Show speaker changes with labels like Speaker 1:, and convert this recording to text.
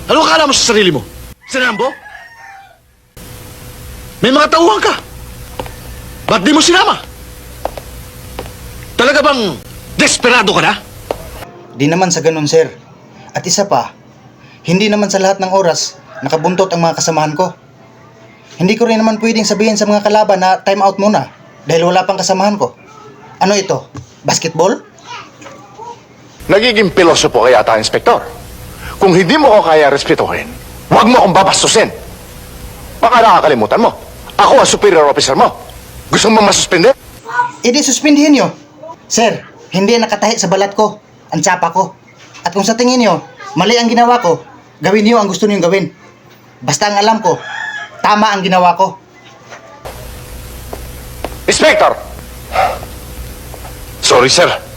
Speaker 1: Ano akala mo sa sarili mo? Sinambo? May mga tauhan ka. Ba't di mo sinama? Talaga bang desperado ka na?
Speaker 2: Di naman sa ganun, sir. At isa pa, hindi naman sa lahat ng oras nakabuntot ang mga kasamahan ko. Hindi ko rin naman pwedeng sabihin sa mga kalaban na time out muna dahil wala pang kasamahan ko. Ano ito? Basketball?
Speaker 3: Nagiging pilosopo kaya ata, Inspektor. Kung hindi mo ko kaya respetuhin, huwag mo akong babastusin. Baka nakakalimutan mo. Ako ang superior officer mo. Gusto mo masuspende?
Speaker 2: Di suspindihin nyo. Sir, hindi nakatahi sa balat ko ang tsapa ko. At kung sa tingin nyo, mali ang ginawa ko, gawin nyo ang gusto nyo gawin. Basta ang alam ko, tama ang ginawa ko.
Speaker 3: Inspector! Sorry, sir.